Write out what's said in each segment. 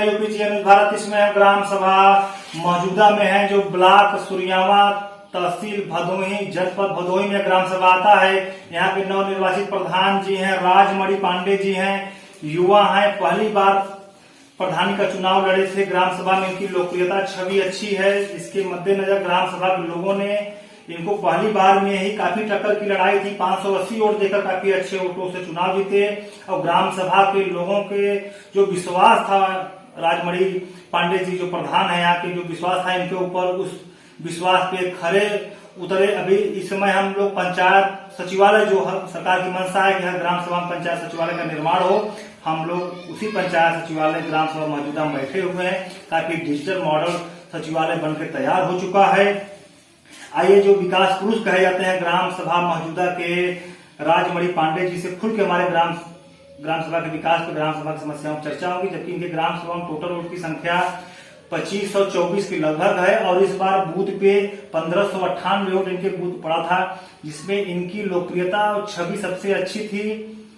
UP news Bharat. इसमें हम ग्राम सभा मौजूदा में है जो ब्लॉक सुरियावा तहसील भदोही जनपद भदोही में ग्राम सभा आता है। यहाँ के नवनिर्वाचित प्रधान जी हैं राजमणि पांडे जी हैं, युवा हैं, पहली बार प्रधानी का चुनाव लड़े थे। ग्राम सभा में इनकी लोकप्रियता छवि अच्छी है। इसके मद्देनजर ग्राम सभा के लोगों ने इनको पहली बार में ही काफी टक्कर की लड़ाई थी, 580 वोट देकर काफी अच्छे वोटों से चुनाव जीते। और ग्राम सभा के लोगों के जो विश्वास था, राजमणि पांडे जी जो प्रधान है यहाँ के, जो विश्वास था इनके ऊपर, उस विश्वास पे खरे उतरे। अभी इस समय हम लोग पंचायत सचिवालय जो सरकार की मंशा है कि ग्राम सभा में पंचायत सचिवालय का निर्माण हो, हम लोग उसी पंचायत सचिवालय ग्राम सभा मौजूदा में बैठे हुए हैं। काफी डिजिटल मॉडल सचिवालय बनकर तैयार हो चुका है। आइए, जो विकास पुरुष कहे जाते हैं ग्राम सभा मौजूदा के राजमणि पांडे जी से खुल के हमारे ग्राम सभा के विकास पर, ग्राम सभा की समस्याओं पर चर्चा होगी। जबकि इनके ग्राम सभा में टोटल वोट की संख्या 2524 के लगभग है और इस बार बूथ पे 1598 वोट इनके बूथ पड़ा था, जिसमें इनकी लोकप्रियता और छवि सबसे अच्छी थी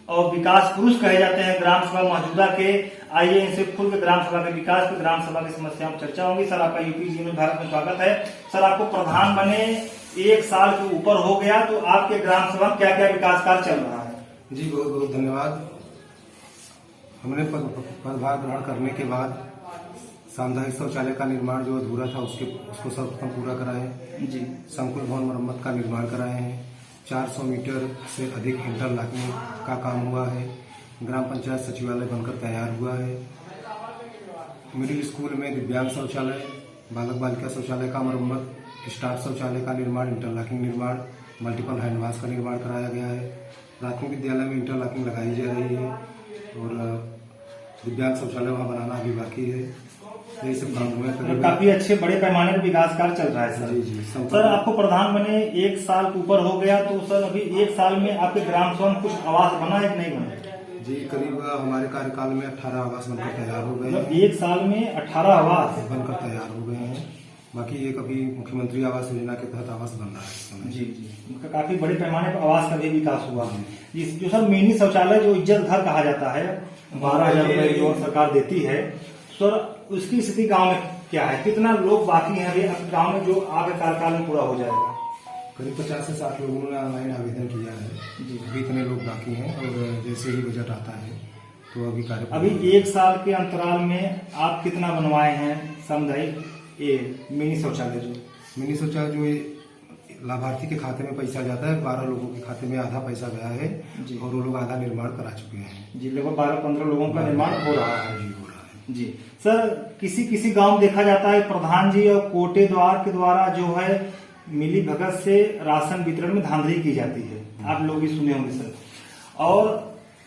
और विकास पुरुष कहे जाते हैं ग्राम सभा मौजूदा के। आइए, इनसे खुल के ग्राम सभा के विकास पर, ग्राम सभा की समस्याओं पर चर्चा होगी। सर, आपका यूपी न्यूज भारत में स्वागत है। सर, आपको प्रधान बने 1 साल के ऊपर हो गया, तो आपके ग्राम सभा में क्या क्या विकास कार्य चल रहा है? जी, बहुत बहुत धन्यवाद। हमने पदभार ग्रहण करने के बाद सामुदायिक शौचालय का निर्माण जो अधूरा था उसको सर्वप्रथम पूरा कराए जी। संकुल भवन मरम्मत का निर्माण कराए हैं। 400 मीटर से अधिक इंटरलॉकिंग का काम हुआ है। ग्राम पंचायत सचिवालय बनकर तैयार हुआ है। मिडिल स्कूल में दिव्यांग शौचालय, बालक बालिका शौचालय का मरम्मत, स्टाफ शौचालय का निर्माण, इंटरलॉकिंग निर्माण, मल्टीपल हैंडवाश का निर्माण कराया गया है। प्राथमिक विद्यालय में इंटरलॉकिंग लगाई जा रही है और दिव्यांग शौचालय वहाँ बनाना अभी बाकी है। यही सब काम हुआ है। काफी अच्छे बड़े पैमाने पर विकास कार्य चल रहा है सर। जी। सर, आपको प्रधान बने 1 साल के ऊपर हो गया, तो सर अभी 1 साल में आपके ग्राम सभा में कुछ आवास बना है कि नहीं बना? जी, करीब हमारे कार्यकाल में 18 आवास बनकर तैयार हो गए हैं। 1 साल में 18 आवास बनकर तैयार हो गए हैं। बाकी एक अभी मुख्यमंत्री आवास योजना के तहत आवास बन रहा है इस समय। जी, काफी बड़े पैमाने पर आवास का भी विकास हुआ है। जो सर मिनी शौचालय जो इज्जत घर कहा जाता है, 12,000 रुपए जो सरकार देती है, सर उसकी स्थिति गांव में क्या है? कितना लोग बाकी हैं अभी गांव में जो आपके कार्यकाल में पूरा हो जाएगा? करीब 50 से 60 लोगों ने ऑनलाइन आवेदन किया है जी। अभी इतने लोग बाकी हैं और जैसे ही बजट आता है तो अभी कार्य। अभी 1 साल के अंतराल में आप कितना बनवाए हैं सामुदायिक ये मिनी शौचालय? मिनी शौचालय जो लाभार्थी के खाते में पैसा जाता है, 12 लोगों के खाते में आधा पैसा गया है और वो लोग आधा निर्माण करा चुके हैं जी। लगभग 12-15 लोगों का निर्माण हो रहा है जी। सर, किसी गांव देखा जाता है प्रधान जी और कोटे द्वार के द्वारा जो है मिली भगत से राशन वितरण में धांधली की जाती है, आप लोग भी सुने होंगे सर। और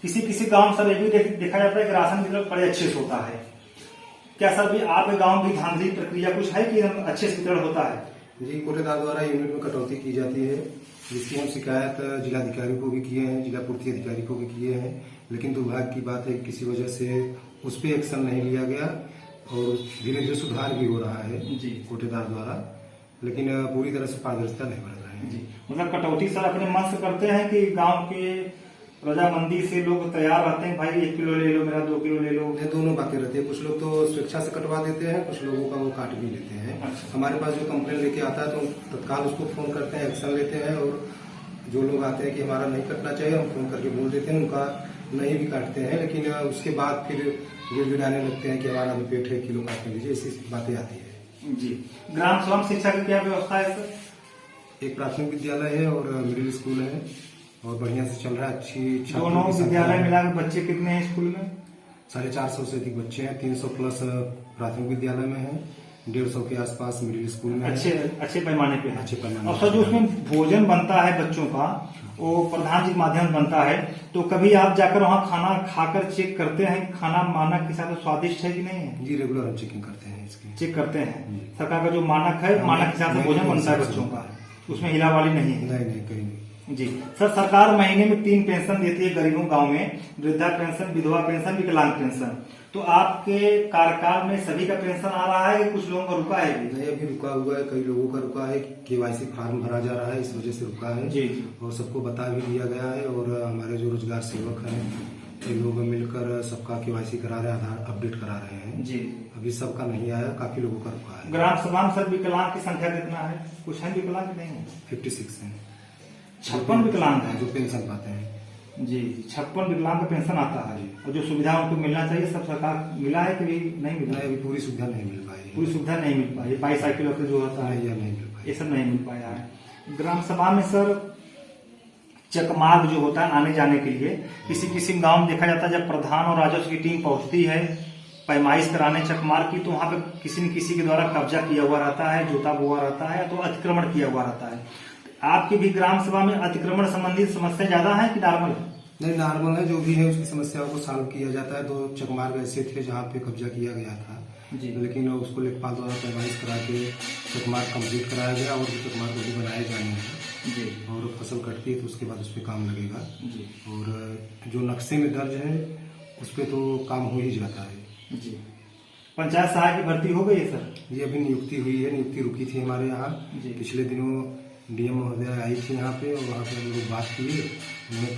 किसी गांव सर ये भी देखा जाता है कि राशन वितरण बड़े अच्छे से होता है। क्या सर भी आपके गांव की धांधली प्रक्रिया कुछ है कि अच्छे से वितरण होता है? जी, कोटेदार द्वारा यूनिट में कटौती की जाती है, जिसकी हम शिकायत जिलाधिकारी को भी किए हैं, जिला पूर्ति अधिकारी को भी किए हैं, लेकिन दुर्भाग्य की बात है कि किसी वजह से उस पर एक्शन नहीं लिया गया और धीरे धीरे सुधार भी हो रहा है जी कोटेदार द्वारा, लेकिन पूरी तरह से पारदर्शिता नहीं बढ़ रही है जी। मतलब कटौती सर अपने मन से करते हैं कि गांव के प्रजामंदी से लोग तैयार रहते हैं, भाई 1 किलो ले लो, मेरा 2 किलो ले लो? दोनों बातें रहती है। कुछ लोग तो स्वेच्छा से कटवा देते हैं, कुछ लोगों का वो काट भी लेते हैं। हमारे पास जो कंप्लेन लेके आता है तो तत्काल उसको फोन करते हैं, एक्शन लेते हैं और जो लोग आते हैं कि हमारा नहीं कटना चाहिए, हम फोन करके बोल देते हैं, उनका नहीं भी काटते हैं, लेकिन उसके बाद फिर गिड़गिड़ाने लगते हैं कि हमारा अभी पेट 1 किलो काटने दीजिए, ऐसी बातें आती है जी। ग्राम सभा में शिक्षा की क्या व्यवस्था है सर? एक प्राथमिक विद्यालय है और मिडिल स्कूल है और बढ़िया से चल रहा है। अच्छी दोनों विद्यालय मिलाकर बच्चे कितने हैं स्कूल में? 450 से अधिक बच्चे हैं। 300 प्लस प्राथमिक विद्यालय में है, 150 के आसपास मिडिल स्कूल में। अच्छे पैमाने पे है। अच्छे पैमाने। और सर, जो उसमें भोजन बनता है बच्चों का, वो प्रधान जी के माध्यम से बनता है, तो कभी आप जाकर वहाँ खाना खाकर चेक करते हैं खाना मानक के हिसाब से स्वादिष्ट है कि नहीं है? जी, रेगुलर हम चेकिंग करते हैं इसकी। चेक करते हैं सरकार का जो मानक है, मानक के हिसाब से भोजन बनता है बच्चों का, उसमें हिलावाली नहीं है? नहीं, कहीं नहीं जी। सर, सरकार महीने में 3 पेंशन देती है गरीबों गांव में, वृद्धा पेंशन, विधवा पेंशन, विकलांग पेंशन। तो आपके कार्यकाल में सभी का पेंशन आ रहा है कि कुछ लोगों का रुका है? नहीं, अभी रुका हुआ है, कई लोगों का रुका है। केवाईसी फॉर्म भरा जा रहा है, इस वजह से रुका है जी। और सबको बता भी दिया गया है और हमारे जो रोजगार सेवक हैं ये लोग मिलकर सबका केवाईसी करा रहे हैं, आधार अपडेट करा रहे हैं जी। अभी सबका नहीं आया, काफी लोगों का रुका है। ग्राम सभा में सर विकलांग की संख्या कितना है? कुछ है विकलांग नहीं है? 56 है। 56 विकलांग है जो पेंशन पाते हैं जी। 56 विकलांग का पेंशन आता है और जो सुविधा उनको मिलना चाहिए सब सरकार मिला है कि नहीं मिला? नहीं, अभी पूरी सुविधा नहीं मिल पाई। पूरी सुविधा नहीं मिल पाई। बाईसाइकिल जो होता है नहीं मिल पाई, ये सब नहीं मिल पाया है। ग्राम सभा में सर चकमार्ग जो होता है आने जाने के लिए, किसी गांव में देखा जाता है जब प्रधान और राजस्व की टीम पहुंचती है पैमाइश कराने चकमार्ग की, तो वहां पे किसी न किसी के द्वारा कब्जा किया हुआ रहता है, जोता हुआ रहता है, तो अतिक्रमण किया हुआ रहता है। आपकी भी ग्राम सभा में अतिक्रमण संबंधित समस्या ज्यादा है कि नॉर्मल है? नहीं, नॉर्मल है। जो भी है उसकी समस्याओं को सॉल्व किया जाता है। 2 चकमार्ग ऐसे थे जहाँ पे कब्जा किया गया था जी। लेकिन उसको लेखपाल द्वारा पैमाइश करा के चकमार्ग कंप्लीट कराया गया और चकमार्ग अभी बनाए जाने हैं जी। और फसल कटती है तो उसके बाद उस पर काम लगेगा जी। और जो नक्शे में दर्ज है उस पर तो काम हो ही जाता है जी। पंचायत सहायक की भर्ती हो गई है सर? ये अभी नियुक्ति हुई है, नियुक्ति रुकी थी हमारे यहाँ। पिछले दिनों डीएम महोदय आई थी यहाँ पे और वहाँ पे हम लोग बात किए, उन्होंने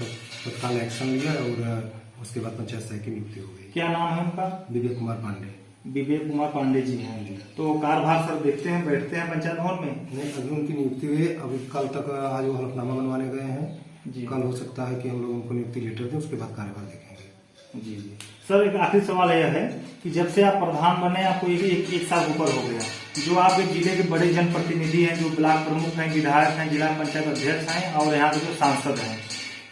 तत्काल एक्शन लिया और उसके बाद पंचायत सहायक की नियुक्ति हो गई। क्या नाम है उनका? विवेक कुमार पांडे। विवेक कुमार पांडे जी हैं। तो कार्यभार सर देखते हैं, बैठते हैं पंचायत भवन में? नहीं, अभी उनकी नियुक्ति हुई है। अभी कल तक आज वो हलफनामा बनवाने गए हैं जी। कल हो सकता है कि हम लोग उनको नियुक्ति लेटर दें, उसके बाद कार्यभार देखेंगे। जी जी। सर एक आखिरी सवाल यह है कि जब से आप प्रधान बने आपको ये भी एक साल ऊपर हो गया, जो आपके जिले के बड़े जनप्रतिनिधि हैं, जो ब्लॉक प्रमुख हैं, विधायक हैं, जिला पंचायत अध्यक्ष हैं और यहाँ के जो सांसद हैं,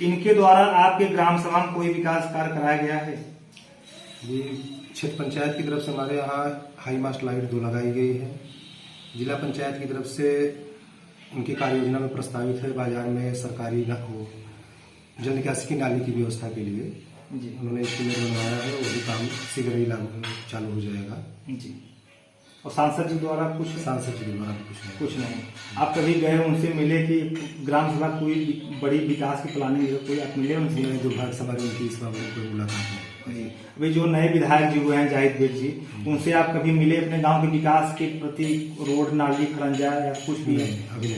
इनके द्वारा आपके ग्राम सभा में कोई विकास कार्य कराया गया है? जी, क्षेत्र पंचायत की तरफ से हमारे यहाँ हाई मास्ट लाइट 2 लगाई गई है। जिला पंचायत की तरफ से उनकी कार्य योजना में प्रस्तावित है बाजार में सरकारी जल निकासी की नाली की व्यवस्था के लिए जी। उन्होंने एस्टीमेट बनवाया है, वो भी काम शीघ्र ही चालू हो जाएगा जी। और सांसद जी द्वारा कुछ? सांसद जी द्वारा कुछ नहीं। आप कभी गए उनसे मिले कि ग्राम सभा कोई बड़ी विकास की प्लानिंग है, कोई आप मिले उनसे? दुर्भाग्य से हमारी उनकी इस बाबत कोई मुलाकात नहीं। अभी जो नए विधायक जी हुए हैं जाहिद बेग जी, उनसे आप कभी मिले अपने गांव के विकास के प्रति? रोड, नाली, खरंजा या कुछ भी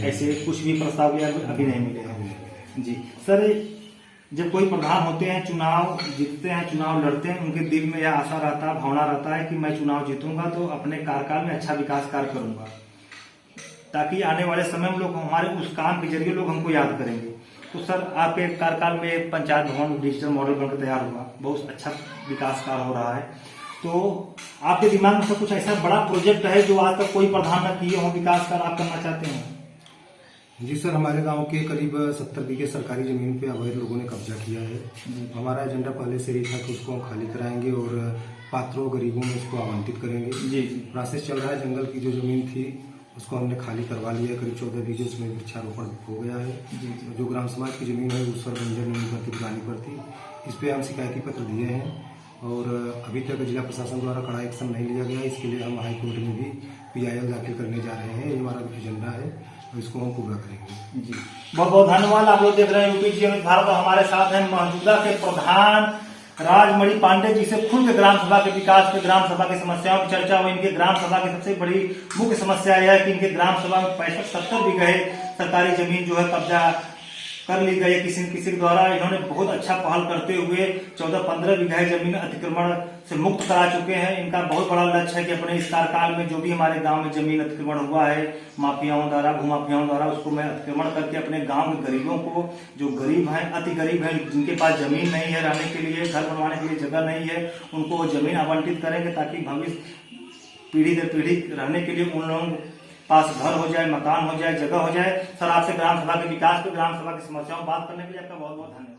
ऐसे कुछ भी प्रस्ताव लिया? अभी नहीं मिले हैं जी। सर जब कोई प्रधान होते हैं, चुनाव जीतते हैं, चुनाव लड़ते हैं, उनके दिल में यह आशा रहता है, भावना रहता है कि मैं चुनाव जीतूंगा तो अपने कार्यकाल में अच्छा विकास कार्य करूंगा, ताकि आने वाले समय में लोग हमारे उस काम के जरिए लोग हमको याद करेंगे। तो सर आपके कार्यकाल में पंचायत भवन डिजिटल मॉडल बनकर तैयार हुआ, बहुत अच्छा विकास कार्य हो रहा है। तो आपके दिमाग में कुछ ऐसा बड़ा प्रोजेक्ट है जो आज तक कोई प्रधान न किए हो, विकास कार्य आप करना चाहते हैं? जी सर, हमारे गांव के करीब 70 बीघे सरकारी जमीन पे अवैध लोगों ने कब्जा किया है। हमारा एजेंडा पहले से ही था कि उसको हम खाली कराएंगे और पात्रों गरीबों में उसको आवंटित करेंगे। जी। प्रोसेस चल रहा है। जंगल की जो जमीन थी उसको हमने खाली करवा लिया, करीब 14 बीघे उसमें वृक्षारोपण हो गया है। जो ग्राम समाज की जमीन है उस पर बंजर नहीं करती, पुरानी पड़ती, इस पे हम शिकायती पत्र दिए हैं और अभी तक जिला प्रशासन द्वारा कड़ा एक्शन नहीं लिया गया। इसके लिए हम हाईकोर्ट में भी PIL दाखिल करने जा रहे हैं। ये हमारा एजेंडा है और इसको हम पूरा करेंगे। जी, बहुत बहुत धन्यवाद। आप लोग देख रहे हैं यूपी जीवन भारत। हमारे साथ हैं मौजूदा के प्रधान राजमणि पांडे जी से खुद ग्राम सभा के विकास पे, ग्राम सभा की समस्याओं की चर्चा हुई। इनके ग्राम सभा की सबसे बड़ी मुख्य समस्या यह है कि इनके ग्राम सभा में 65-70 बीघे सरकारी जमीन जो है कब्जा कर ली गई किसी के द्वारा। इन्होंने बहुत अच्छा पहल करते हुए 14-15 बीघे जमीन अतिक्रमण से मुक्त करा चुके हैं। इनका बहुत बड़ा लक्ष्य है कि अपने इस कार्यकाल में जो भी हमारे गांव में जमीन अतिक्रमण हुआ है माफियाओं द्वारा, भूमाफियाओं द्वारा, उसको मैं अतिक्रमण करके अपने गांव के गरीबों को, जो गरीब हैं, अति गरीब हैं, जिनके पास जमीन नहीं है रहने के लिए, घर बनवाने के लिए जगह नहीं है, उनको वो जमीन आवंटित करेंगे ताकि भविष्य पीढ़ी दर पीढ़ी रहने के लिए उन लोगों पास घर हो जाए, मकान हो जाए, जगह हो जाए। सर आपसे ग्राम सभा के विकास पे, ग्राम सभा की समस्याओं बात करने के लिए आपका बहुत बहुत धन्यवाद।